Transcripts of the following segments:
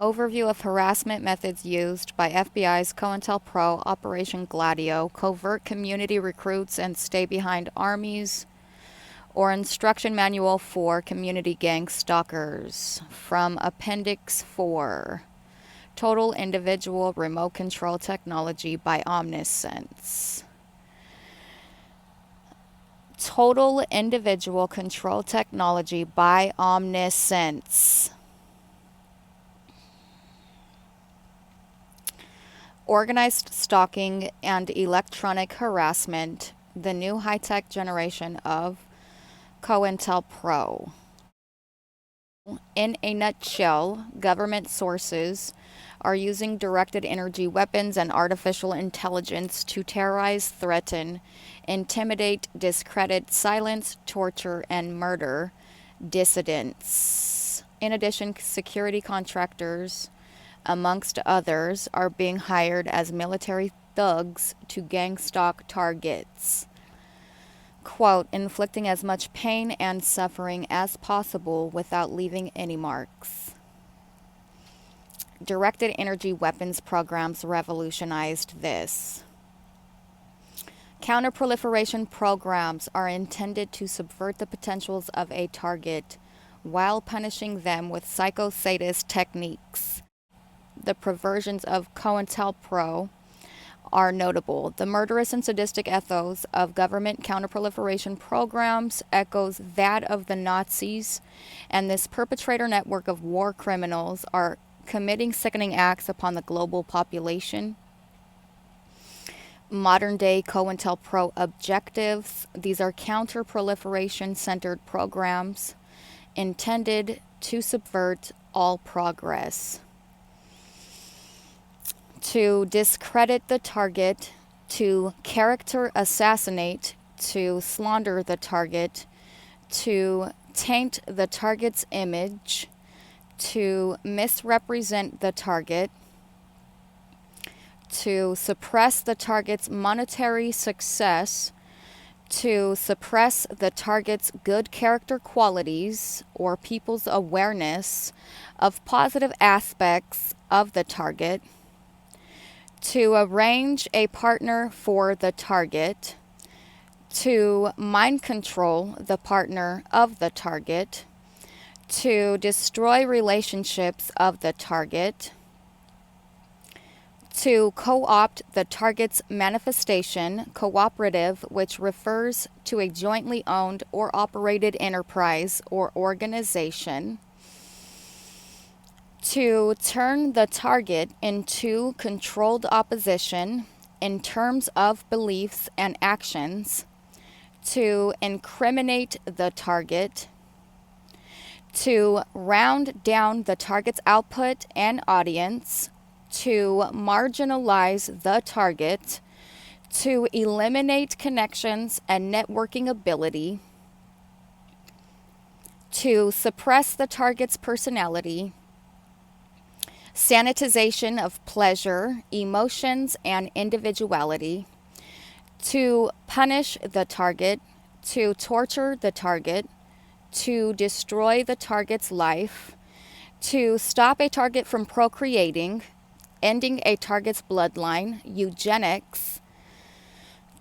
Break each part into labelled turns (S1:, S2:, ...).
S1: Overview of harassment methods used by FBI's COINTELPRO Operation Gladio, covert community recruits and stay-behind armies, or instruction manual for community gang stalkers from Appendix 4. Total individual remote control technology by Omnisense. Total individual control technology by Omnisense. Organized stalking and electronic harassment, the new high-tech generation of COINTELPRO. In a nutshell, government sources are using directed energy weapons and artificial intelligence to terrorize, threaten, intimidate, discredit, silence, torture, and murder dissidents. In addition, security contractors, amongst others, are being hired as military thugs to gang stalk targets. Quote, inflicting as much pain and suffering as possible without leaving any marks. Directed energy weapons programs revolutionized this. Counterproliferation programs are intended to subvert the potentials of a target while punishing them with psycho-sadist techniques. The perversions of COINTELPRO are notable. The murderous and sadistic ethos of government counterproliferation programs echoes that of the Nazis, and this perpetrator network of war criminals are committing sickening acts upon the global population. Modern-day COINTELPRO objectives. These are counter-proliferation-centered programs intended to subvert all progress. To discredit the target, to character assassinate, to slander the target, to taint the target's image, to misrepresent the target, to suppress the target's monetary success, to suppress the target's good character qualities or people's awareness of positive aspects of the target, to arrange a partner for the target, to mind control the partner of the target, to destroy relationships of the target, to co-opt the target's manifestation, cooperative, which refers to a jointly owned or operated enterprise or organization, to turn the target into controlled opposition in terms of beliefs and actions, to incriminate the target, to round down the target's output and audience, to marginalize the target, to eliminate connections and networking ability, to suppress the target's personality, sanitization of pleasure, emotions, and individuality, to punish the target, to torture the target, to destroy the target's life, to stop a target from procreating, ending a target's bloodline, eugenics,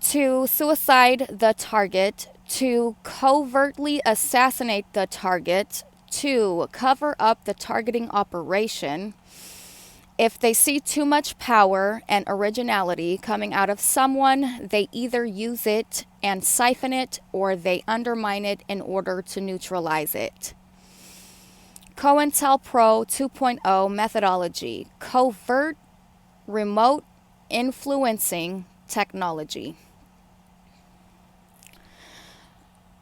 S1: to suicide the target, to covertly assassinate the target, to cover up the targeting operation. If they see too much power and originality coming out of someone, they either use it and siphon it, or they undermine it in order to neutralize it. COINTELPRO 2.0 methodology, covert remote influencing technology.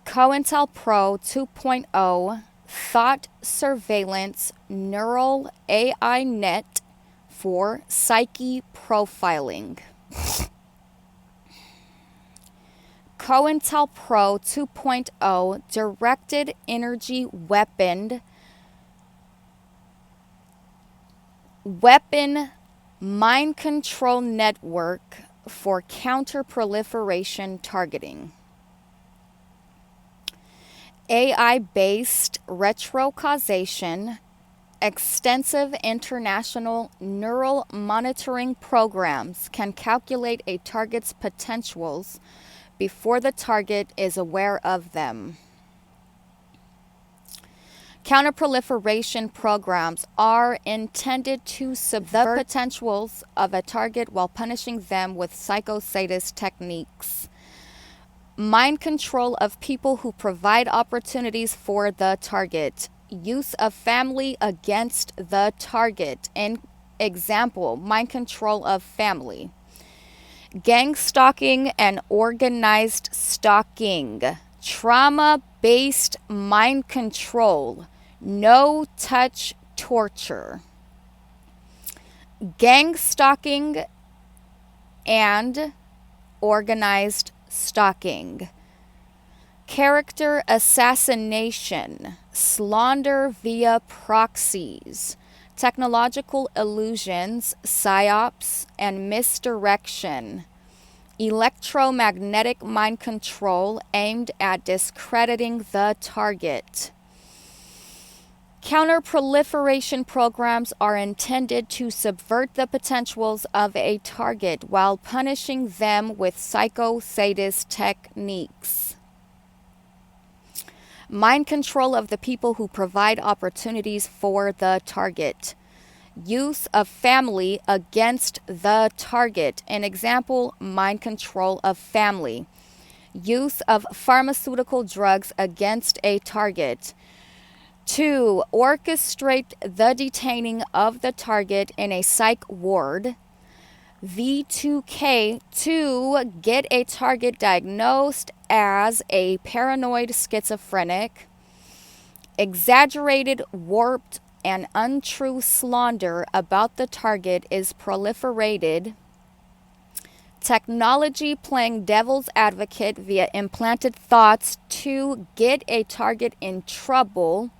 S1: COINTELPRO 2.0 thought surveillance neural AI net for psyche profiling. COINTELPRO 2.0 directed energy weapon mind control network for counter-proliferation targeting. AI-based retrocausation Extensive international neural monitoring programs can calculate a target's potentials before the target is aware of them. Counterproliferation programs are intended to subvert the potentials of a target while punishing them with psychosadist techniques. Mind control of people who provide opportunities for the target. Use of family against the target. In example, mind control of family. Gang stalking and organized stalking. Trauma-based mind control. No-touch torture. Gang stalking and organized stalking. Character assassination, slander via proxies, technological illusions, psyops, and misdirection. Electromagnetic mind control aimed at discrediting the target. Counterproliferation programs are intended to subvert the potentials of a target while punishing them with psychosadist techniques. Mind control of the people who provide opportunities for the target. Use of family against the target. An example, mind control of family. Use of pharmaceutical drugs against a target. 2. Orchestrate the detaining of the target in a psych ward. V2K, to get a target diagnosed as a paranoid schizophrenic. Exaggerated, warped, and untrue slander about the target is proliferated. Technology playing devil's advocate via implanted thoughts to get a target in trouble.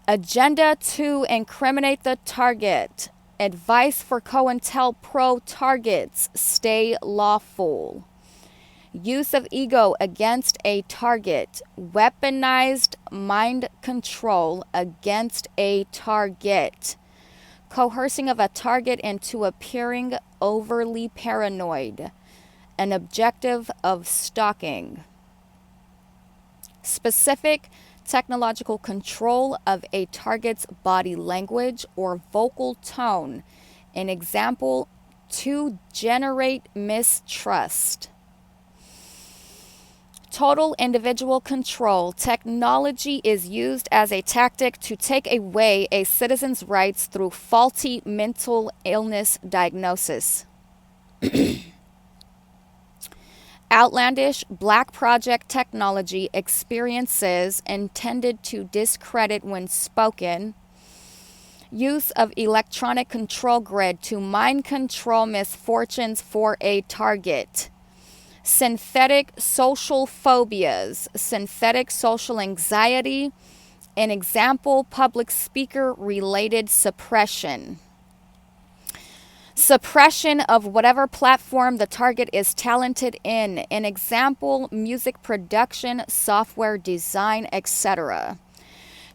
S1: Agenda to incriminate the target. Advice for COINTELPRO targets, stay lawful. Use of ego against a target. Weaponized mind control against a target. Coercing of a target into appearing overly paranoid. An objective of stalking. Specific technological control of a target's body language or vocal tone. An example, to generate mistrust. Total individual control. Technology is used as a tactic to take away a citizen's rights through faulty mental illness diagnosis. Outlandish black project technology experiences intended to discredit when spoken. Use of electronic control grid to mind control misfortunes for a target. Synthetic social phobias, synthetic social anxiety. An example, public speaker related suppression. Suppression of whatever platform the target is talented in. An example, music production, software design, etc.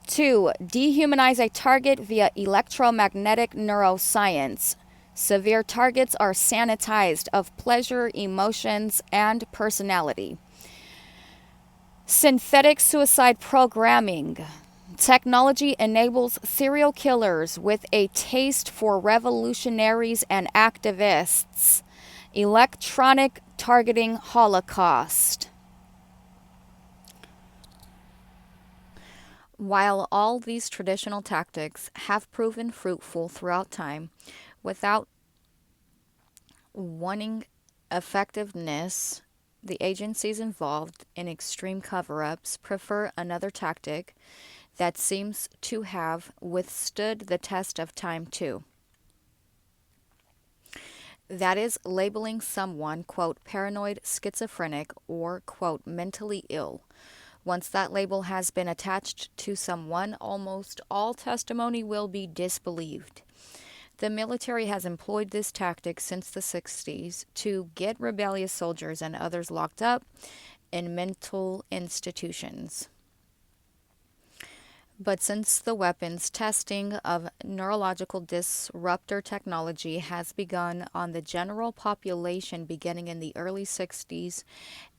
S1: 2. Dehumanize a target via electromagnetic neuroscience. Severe targets are sanitized of pleasure, emotions, and personality. Synthetic suicide programming. Technology enables serial killers with a taste for revolutionaries and activists. Electronic targeting holocaust. While all these traditional tactics have proven fruitful throughout time, without wanting effectiveness, the agencies involved in extreme cover-ups prefer another tactic that seems to have withstood the test of time too. That is labeling someone, quote, paranoid, schizophrenic, or, quote, mentally ill. Once that label has been attached to someone, almost all testimony will be disbelieved. The military has employed this tactic since the 60s to get rebellious soldiers and others locked up in mental institutions. But since the weapons testing of neurological disruptor technology has begun on the general population beginning in the early 60s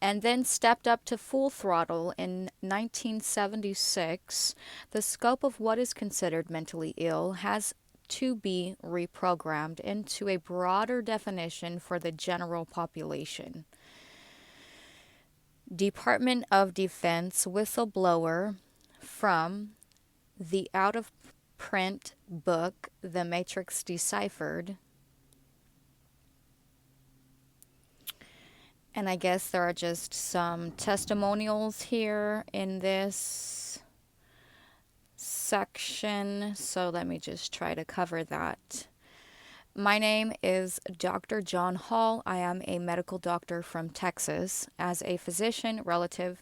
S1: and then stepped up to full throttle in 1976, the scope of what is considered mentally ill has to be reprogrammed into a broader definition for the general population. Department of Defense whistleblower from the out of print book, The Matrix Deciphered. And I guess there are just some testimonials here in this section. So let me just try to cover that. My name is Dr. John Hall. I am a medical doctor from Texas. As a physician relative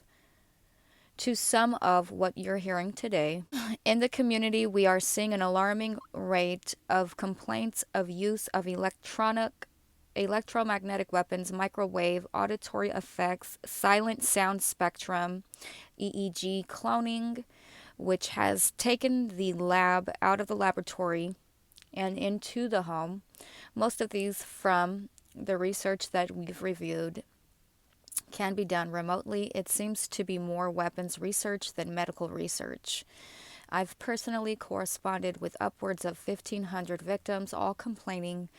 S1: to some of what you're hearing today, in the community, we are seeing an alarming rate of complaints of use of electromagnetic weapons, microwave, auditory effects, silent sound spectrum, EEG cloning, which has taken the lab out of the laboratory and into the home. Most of these, from the research that we've reviewed, can be done remotely. It seems to be more weapons research than medical research. I've personally corresponded with upwards of 1,500 victims, all complaining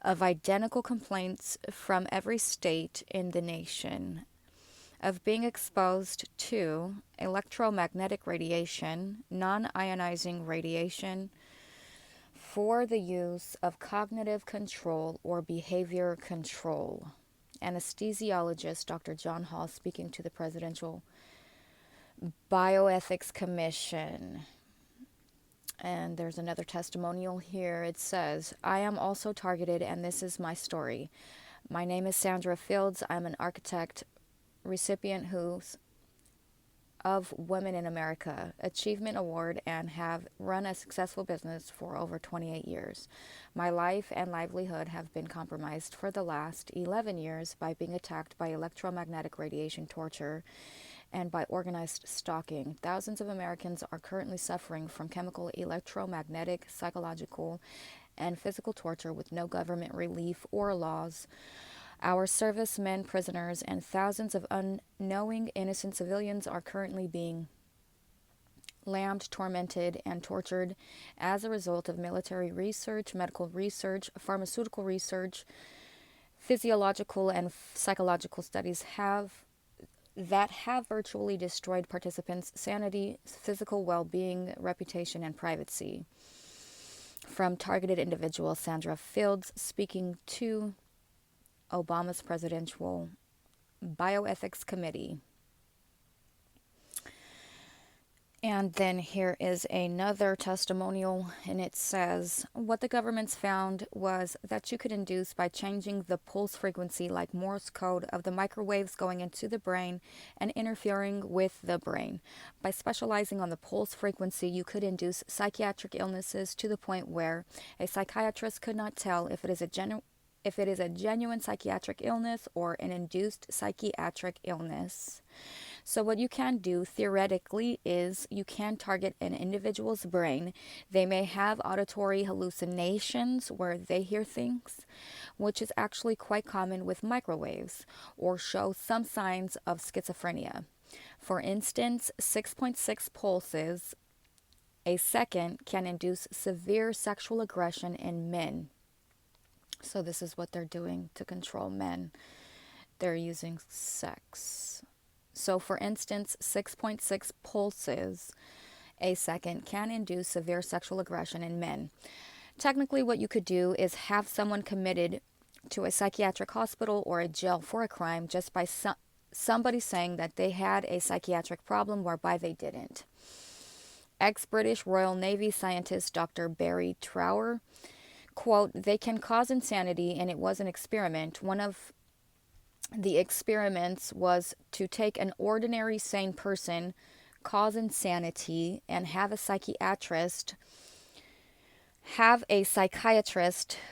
S1: of identical complaints from every state in the nation of being exposed to electromagnetic radiation, non-ionizing radiation, for the use of cognitive control or behavior control. Anesthesiologist Dr. John Hall speaking to the Presidential Bioethics Commission. And there's another testimonial here. It says, I am also targeted, and this is my story. My name is Sandra Fields. I'm an architect recipient of Women in America Achievement Award and have run a successful business for over 28 years. My life and livelihood have been compromised for the last 11 years by being attacked by electromagnetic radiation torture and by organized stalking. Thousands of Americans are currently suffering from chemical, electromagnetic, psychological, and physical torture with no government relief or laws. Our servicemen, prisoners, and thousands of unknowing innocent civilians are currently being lammed, tormented, and tortured as a result of military research, medical research, pharmaceutical research, physiological and psychological studies that have virtually destroyed participants' sanity, physical well-being, reputation, and privacy. From targeted individual Sandra Fields speaking to Obama's Presidential Bioethics Committee. And then here is another testimonial, and it says, what the governments found was that you could induce by changing the pulse frequency like Morse code of the microwaves going into the brain and interfering with the brain. By specializing on the pulse frequency, you could induce psychiatric illnesses to the point where a psychiatrist could not tell if it is a genuine psychiatric illness or an induced psychiatric illness. So what you can do theoretically is you can target an individual's brain. They may have auditory hallucinations where they hear things, which is actually quite common with microwaves, or show some signs of schizophrenia. For instance, 6.6 pulses a second can induce severe sexual aggression in men. So this is what they're doing to control men. They're using sex. So for instance, 6.6 pulses a second can induce severe sexual aggression in men. Technically, what you could do is have someone committed to a psychiatric hospital or a jail for a crime just by somebody saying that they had a psychiatric problem whereby they didn't. Ex-British Royal Navy scientist Dr. Barry Trower, quote, they can cause insanity, and it was an experiment. One of the experiments was to take an ordinary sane person, cause insanity, and have a psychiatrist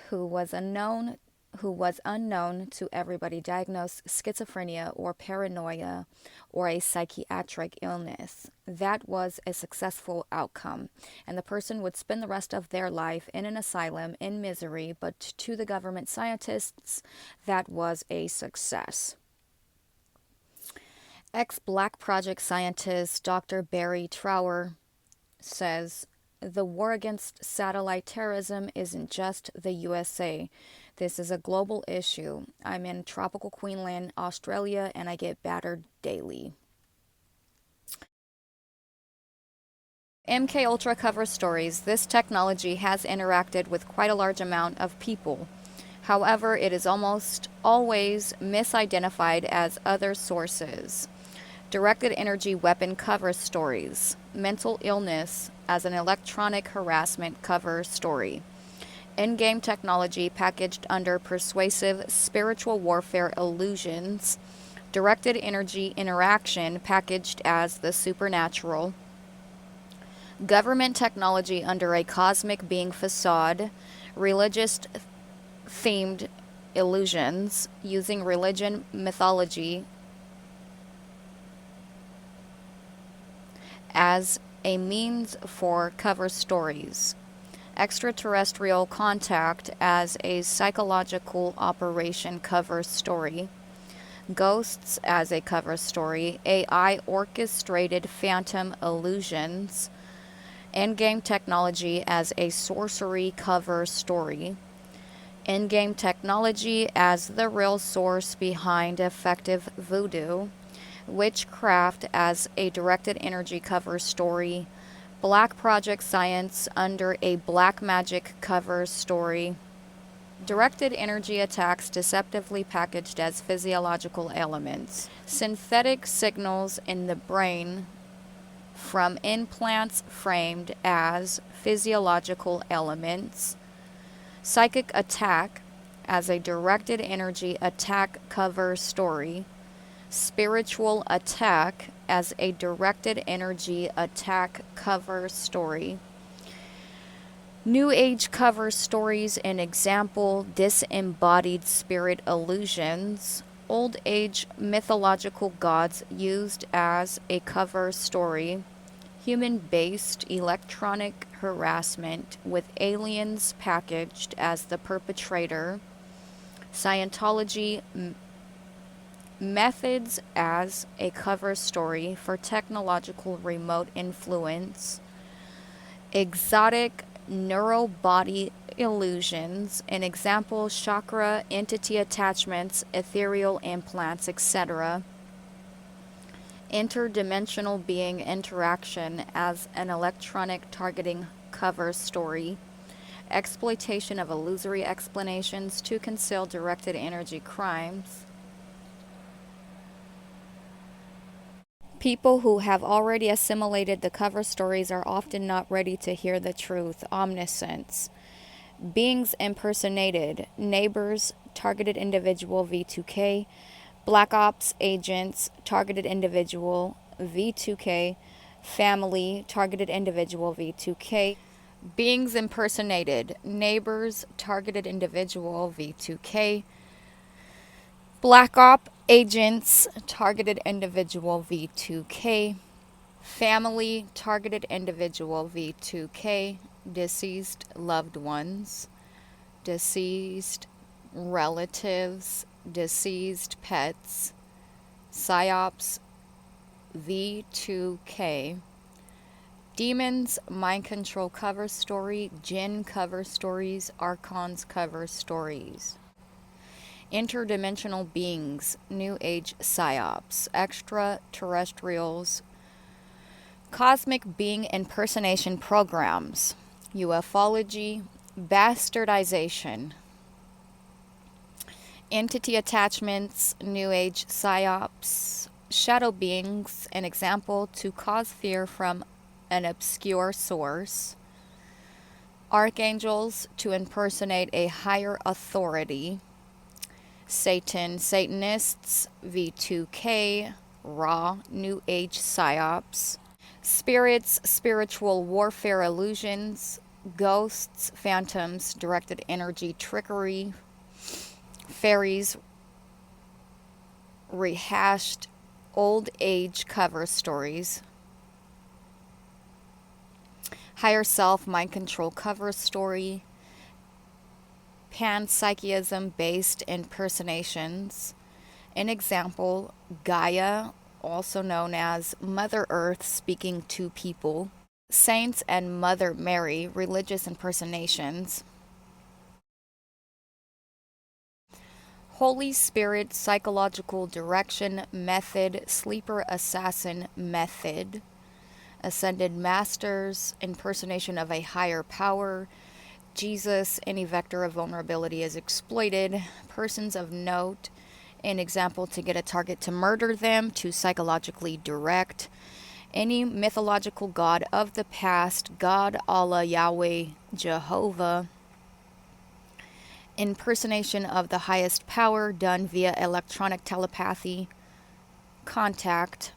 S1: who was a known who was unknown to everybody, diagnosed schizophrenia or paranoia or a psychiatric illness. That was a successful outcome, and the person would spend the rest of their life in an asylum in misery, but to the government scientists, that was a success. Ex-Black Project scientist Dr. Barry Trower says, "The war against satellite terrorism isn't just the USA. This is a global issue. I'm in tropical Queensland, Australia, and I get battered daily." MK Ultra cover stories. This technology has interacted with quite a large amount of people. However, it is almost always misidentified as other sources. Directed energy weapon cover stories. Mental illness as an electronic harassment cover story. In-game technology packaged under persuasive spiritual warfare illusions. Directed energy interaction packaged as the supernatural. Government technology under a cosmic being facade. Religious themed illusions using religion mythology as a means for cover stories. Extraterrestrial contact as a psychological operation cover story. Ghosts as a cover story. AI orchestrated phantom illusions. Endgame technology as a sorcery cover story. Endgame technology as the real source behind effective voodoo. Witchcraft as a directed energy cover story. Black Project science under a black magic cover story. Directed energy attacks deceptively packaged as physiological elements. Synthetic signals in the brain from implants framed as physiological elements. Psychic attack as a directed energy attack cover story. Spiritual attack as a directed energy attack cover story. New Age cover stories, an example, disembodied spirit illusions. Old Age mythological gods used as a cover story. Human-based electronic harassment with aliens packaged as the perpetrator. Scientology methods as a cover story for technological remote influence. Exotic neurobody illusions, an example, chakra entity attachments, ethereal implants, etc. Interdimensional being interaction as an electronic targeting cover story. Exploitation of illusory explanations to conceal directed energy crimes. People who have already assimilated the cover stories are often not ready to hear the truth. Omniscience. Beings impersonated. Neighbors, targeted individual V2K. Black Ops agents, targeted individual V2K. Family, targeted individual V2K. Beings impersonated. Neighbors, targeted individual V2K. Black Op agents, targeted individual V2K. Family, targeted individual V2K. Deceased loved ones. Deceased relatives. Deceased pets. PsyOps V2K. Demons, mind control cover story. Jinn cover stories. Archons cover stories. Interdimensional beings, New Age psyops, extraterrestrials, cosmic being impersonation programs, ufology, bastardization, entity attachments, New Age psyops, shadow beings, an example, to cause fear from an obscure source, archangels, to impersonate a higher authority, Satan, Satanists, V2K, Raw, New Age psyops, spirits, spiritual warfare illusions, ghosts, phantoms, directed energy trickery, Fairies rehashed old age cover stories. Higher self mind control cover story. Panpsychism based impersonations. An example, Gaia, also known as Mother Earth speaking to people. Saints and Mother Mary, religious impersonations. Holy Spirit psychological direction method, sleeper assassin method. Ascended masters, impersonation of a higher power. Jesus, any vector of vulnerability is exploited. Persons of note, an example, to get a target to murder them, to psychologically direct. Any mythological god of the past, God, Allah, Yahweh, Jehovah. Impersonation of the highest power done via electronic telepathy, contact,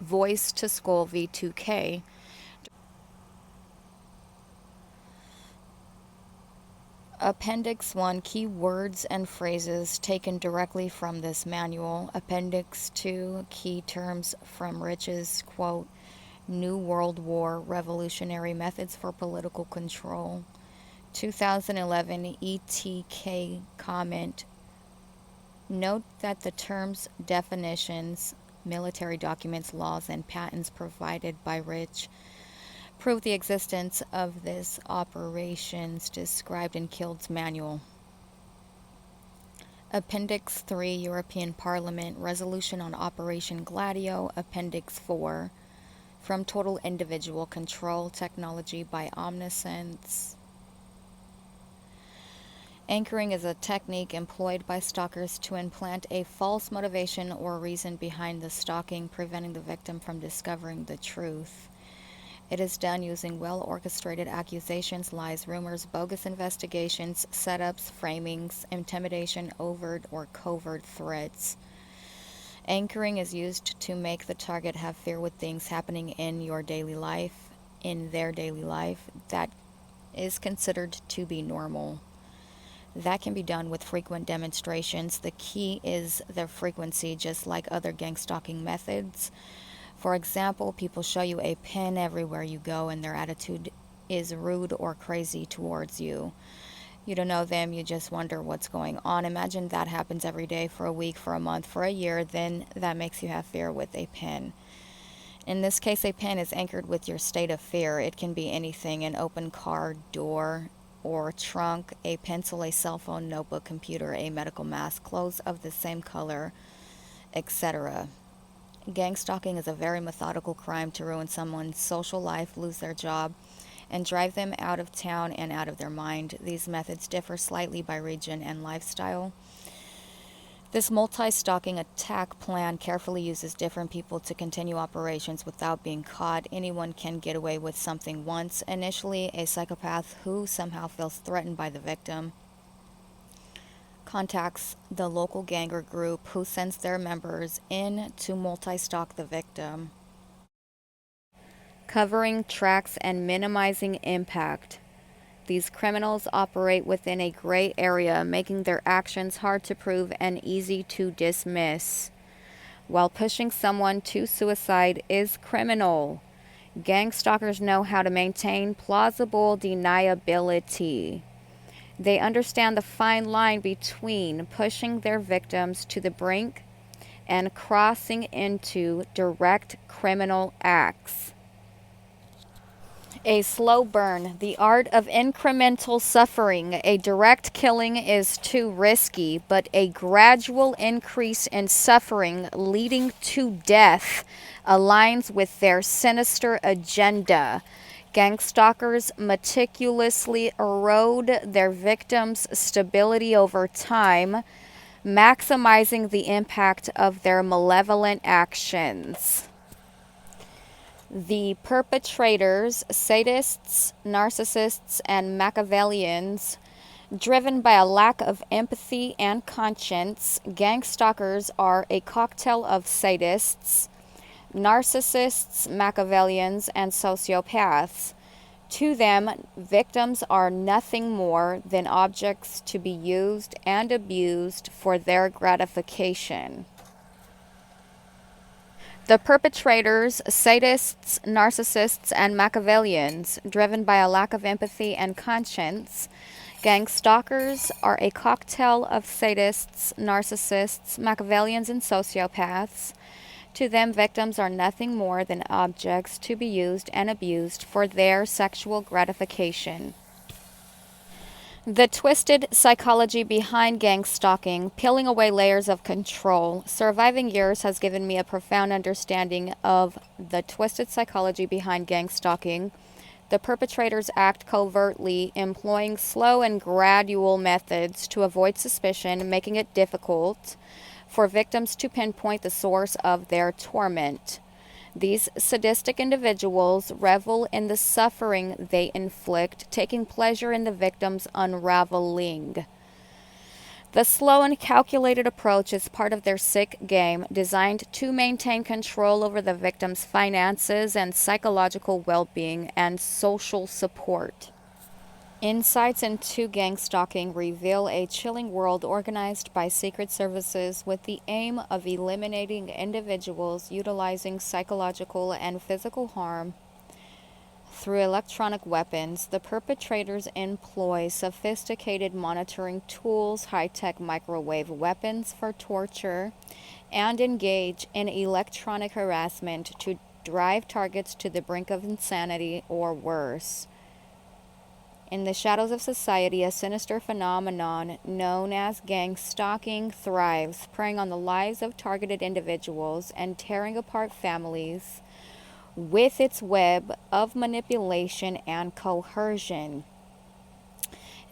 S1: voice to skull V2K. Appendix 1, key words and phrases taken directly from this manual. Appendix 2, key terms from Rich's quote, New World War, Revolutionary Methods for Political Control. 2011 ETK comment. Note that the terms, definitions, military documents, laws, and patents provided by Rich prove the existence of this operations described in Kild's manual. Appendix 3, European Parliament Resolution on Operation Gladio. Appendix 4, From Total Individual Control Technology by Omniscience. Anchoring is a technique employed by stalkers to implant a false motivation or reason behind the stalking, preventing the victim from discovering the truth. It is done using well-orchestrated accusations, lies, rumors, bogus investigations, setups, framings, intimidation, overt or covert threats. Anchoring is used to make the target have fear with things happening in your daily life, in their daily life, that is considered to be normal. That can be done with frequent demonstrations. The key is the frequency, just like other gang stalking methods. For example, people show you a pin everywhere you go and their attitude is rude or crazy towards you. You don't know them, you just wonder what's going on. Imagine that happens every day for a week, for a month, for a year, then that makes you have fear with a pin. In this case, a pin is anchored with your state of fear. It can be anything, an open car door or trunk, a pencil, a cell phone, notebook, computer, a medical mask, clothes of the same color, etc. Gang stalking is a very methodical crime to ruin someone's social life, lose their job, and drive them out of town and out of their mind. These methods differ slightly by region and lifestyle. This multi-stalking attack plan carefully uses different people to continue operations without being caught. Anyone can get away with something once. Initially, a psychopath who somehow feels threatened by the victim contacts the local gang or group who sends their members in to multi-stalk the victim. Covering tracks and minimizing impact. These criminals operate within a gray area, making their actions hard to prove and easy to dismiss. While pushing someone to suicide is criminal, gang stalkers know how to maintain plausible deniability. They understand the fine line between pushing their victims to the brink and crossing into direct criminal acts. A slow burn, the art of incremental suffering. A direct killing is too risky, but a gradual increase in suffering leading to death aligns with their sinister agenda. Gang stalkers meticulously erode their victims' stability over time, maximizing the impact of their malevolent actions. The perpetrators, sadists, narcissists, and Machiavellians, driven by a lack of empathy and conscience, gang stalkers are a cocktail of sadists, narcissists, Machiavellians, and sociopaths. To them, victims are nothing more than objects to be used and abused for their gratification. The perpetrators, sadists, narcissists, and Machiavellians, driven by a lack of empathy and conscience, gang stalkers are a cocktail of sadists, narcissists, Machiavellians, and sociopaths. To them, victims are nothing more than objects to be used and abused for their sexual gratification. The twisted psychology behind gang stalking, peeling away layers of control. Surviving years has given me a profound understanding of the twisted psychology behind gang stalking. The perpetrators act covertly, employing slow and gradual methods to avoid suspicion, making it difficult for victims to pinpoint the source of their torment. These sadistic individuals revel in the suffering they inflict, taking pleasure in the victim's unraveling. The slow and calculated approach is part of their sick game, designed to maintain control over the victim's finances and psychological well-being and social support. Insights into gang stalking reveal a chilling world organized by secret services with the aim of eliminating individuals utilizing psychological and physical harm through electronic weapons. The perpetrators employ sophisticated monitoring tools, high-tech microwave weapons for torture, and engage in electronic harassment to drive targets to the brink of insanity or worse. In the shadows of society, a sinister phenomenon known as gang stalking thrives, preying on the lives of targeted individuals and tearing apart families with its web of manipulation and coercion.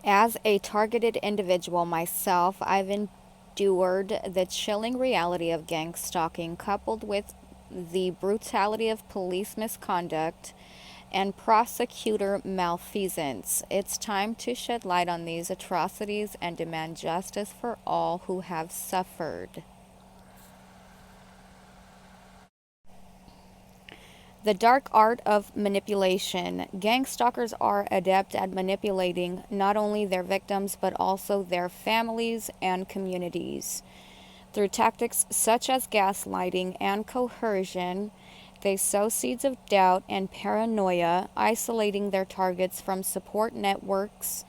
S1: As a targeted individual myself, I've endured the chilling reality of gang stalking, coupled with the brutality of police misconduct and prosecutor malfeasance. It's time to shed light on these atrocities and demand justice for all who have suffered. The dark art of manipulation. Gang stalkers are adept at manipulating not only their victims but also their families and communities. Through tactics such as gaslighting and coercion, they sow seeds of doubt and paranoia, isolating their targets from support networks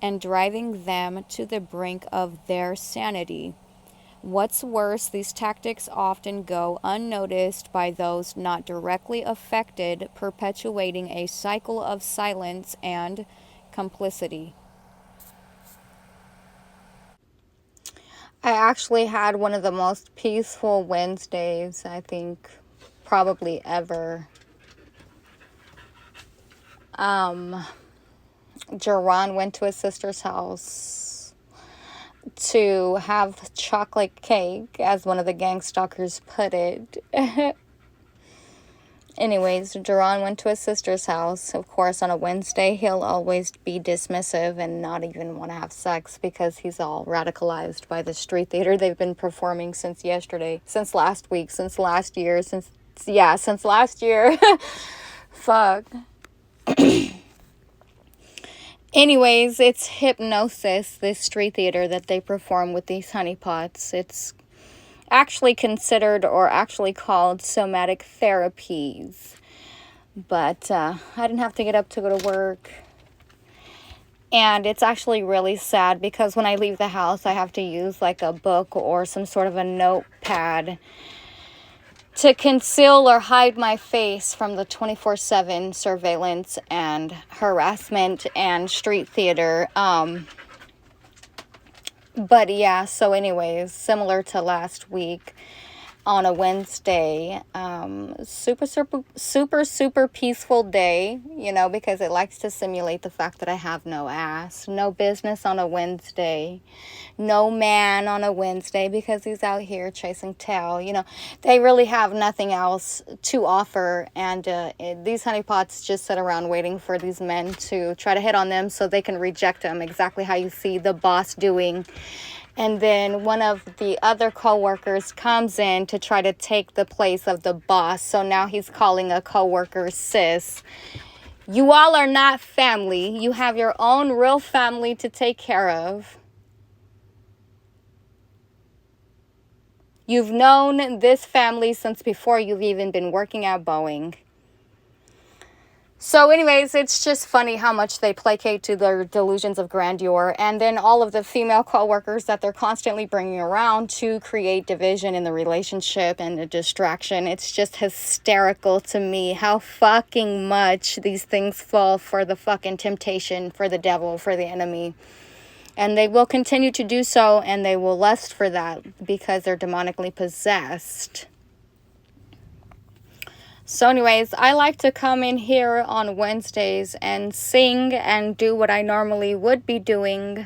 S1: and driving them to the brink of their sanity. What's worse, these tactics often go unnoticed by those not directly affected, perpetuating a cycle of silence and complicity. I actually had one of the most peaceful Wednesdays, I think, probably ever. Jerron went to his sister's house to have chocolate cake, as one of the gang stalkers put it. Anyways, Jerron went to his sister's house. Of course, on a Wednesday, he'll always be dismissive and not even want to have sex because he's all radicalized by the street theater they've been performing since yesterday, since last week, since last year, since last year. Fuck. Anyways, it's hypnosis, this street theater that they perform with these honeypots. It's actually considered or actually called somatic therapies. But I didn't have to get up to go to work. And it's actually really sad because when I leave the house, I have to use like a book or some sort of a notepad to conceal or hide my face from the 24/7 surveillance and harassment and street theater. But yeah, so anyways, similar to last week on a Wednesday, super peaceful day, because it likes to simulate the fact that I have no ass, no business on a Wednesday, no man on a Wednesday because he's out here chasing tail. They really have nothing else to offer, and these honeypots just sit around waiting for these men to try to hit on them so they can reject them, exactly how you see the boss doing. And then one of the other co-workers comes in to try to take the place of the boss. So now he's calling a co-worker sis. You all are not family. You have your own real family to take care of. You've known this family since before you've even been working at Boeing. So anyways, it's just funny how much they placate to their delusions of grandeur, and then all of the female co-workers that they're constantly bringing around to create division in the relationship and the distraction. It's just hysterical to me how fucking much these things fall for the fucking temptation, for the devil, for the enemy. And they will continue to do so, and they will lust for that because they're demonically possessed. So anyways, I like to come in here on Wednesdays and sing and do what I normally would be doing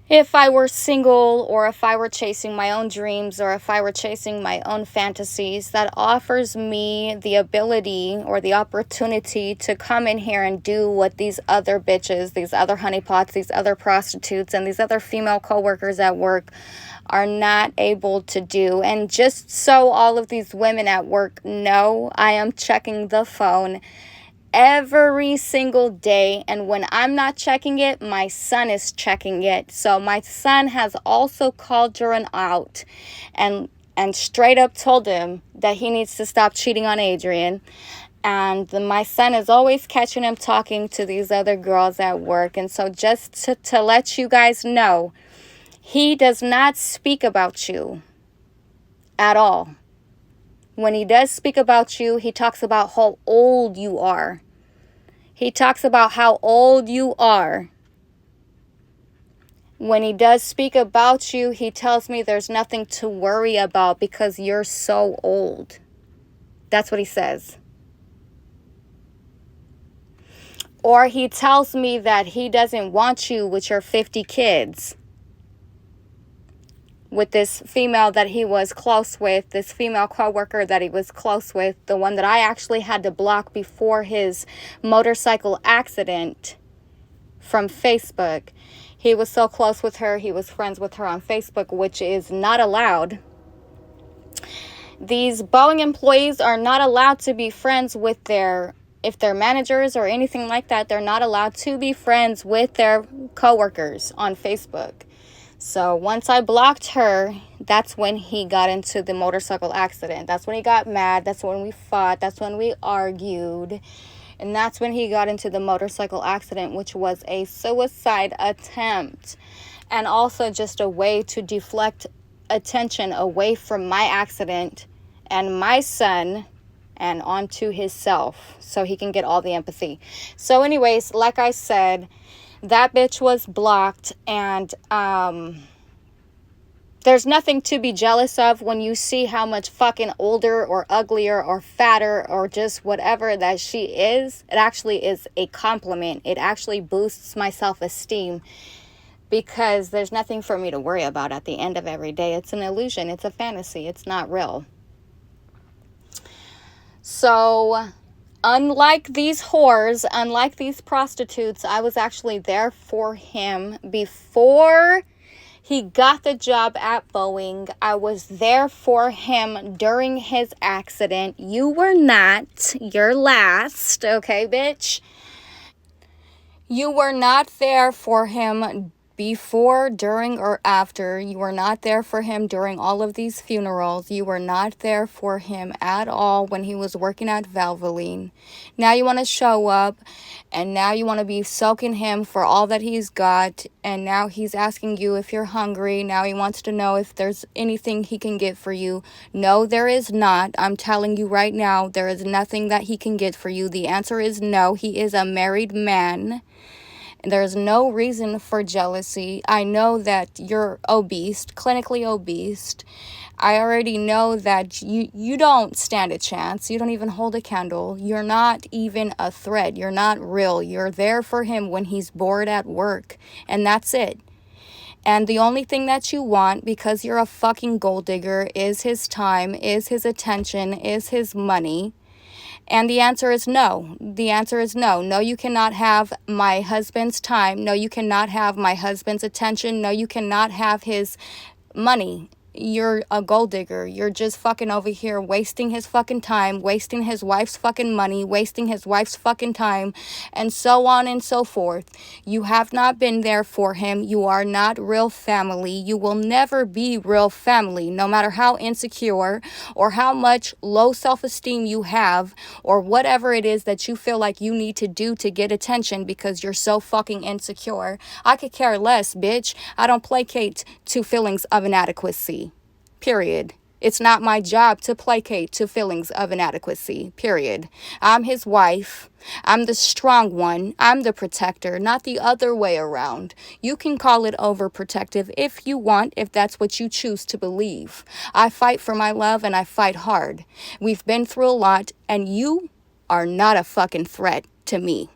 S1: if I were single, or if I were chasing my own dreams, or if I were chasing my own fantasies. That offers me the ability or the opportunity to come in here and do what these other bitches, these other honeypots, these other prostitutes, and these other female co-workers at work are not able to do. And just so all of these women at work know, I am checking the phone every single day, and when I'm not checking it, my son is checking it. So my son has also called Duran out and straight up told him that he needs to stop cheating on Adrienne. And my son is always catching him talking to these other girls at work. And so just to let you guys know, he does not speak about you at all. When he does speak about you, he talks about how old you are. He talks about how old you are. When he does speak about you, he tells me there's nothing to worry about because you're so old. That's what he says. Or he tells me that he doesn't want you with your 50 kids. With this female that he was close with, this female co-worker that he was close with, the one that I actually had to block before his motorcycle accident from Facebook. He was so close with her, he was friends with her on Facebook, which is not allowed. These Boeing employees are not allowed to be friends with if they're managers or anything like that, they're not allowed to be friends with their co-workers on Facebook. So once I blocked her, that's when he got into the motorcycle accident. That's when he got mad. That's when we fought. That's when we argued. And that's when he got into the motorcycle accident, which was a suicide attempt. And also just a way to deflect attention away from my accident and my son and onto himself so he can get all the empathy. So anyways, like I said, that bitch was blocked, and there's nothing to be jealous of when you see how much fucking older or uglier or fatter or just whatever that she is. It actually is a compliment. It actually boosts my self-esteem because there's nothing for me to worry about at the end of every day. It's an illusion. It's a fantasy. It's not real. So unlike these whores, unlike these prostitutes, I was actually there for him before he got the job at Boeing. I was there for him during his accident. You were not. You're last. Okay, bitch? You were not there for him before, during, or after. You were not there for him during all of these funerals. You were not there for him at all when he was working at Valvoline. Now you want to show up, and now you want to be soaking him for all that he's got, and now he's asking you if you're hungry. Now he wants to know if there's anything he can get for you. No, there is not. I'm telling you right now, there is nothing that he can get for you. The answer is no. He is a married man. There's no reason for jealousy. I know that you're obese, clinically obese. I already know that you don't stand a chance. You don't even hold a candle. You're not even a threat. You're not real. You're there for him when he's bored at work. And that's it. And the only thing that you want, because you're a fucking gold digger, is his time, is his attention, is his money. And the answer is no. The answer is no. No, you cannot have my husband's time. No, you cannot have my husband's attention. No, you cannot have his money. you're a gold digger. You're just fucking over here wasting his fucking time, wasting his wife's fucking money, wasting his wife's fucking time, and so on and so forth. You have not been there for him. You are not real family. You will never be real family, no matter how insecure or how much low self-esteem you have, or whatever it is that you feel like you need to do to get attention because you're so fucking insecure. I could care less, bitch. I don't placate to feelings of inadequacy. Period. It's not my job to placate to feelings of inadequacy. Period. I'm his wife. I'm the strong one. I'm the protector, not the other way around. You can call it overprotective if you want, if that's what you choose to believe. I fight for my love and I fight hard. We've been through a lot, and you are not a fucking threat to me.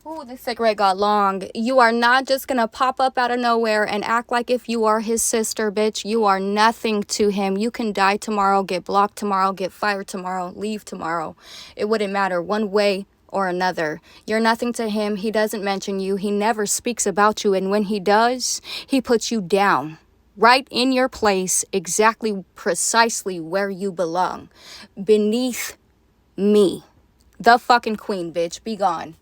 S1: Ooh, this cigarette got long. You are not just gonna pop up out of nowhere and act like if you are his sister, bitch. You are nothing to him. You can die tomorrow, get blocked tomorrow, get fired tomorrow, leave tomorrow. It wouldn't matter one way or another. You're nothing to him. He doesn't mention you. He never speaks about you. And when he does, he puts you down. Right in your place, exactly precisely where you belong. Beneath me. The fucking queen, bitch. Be gone.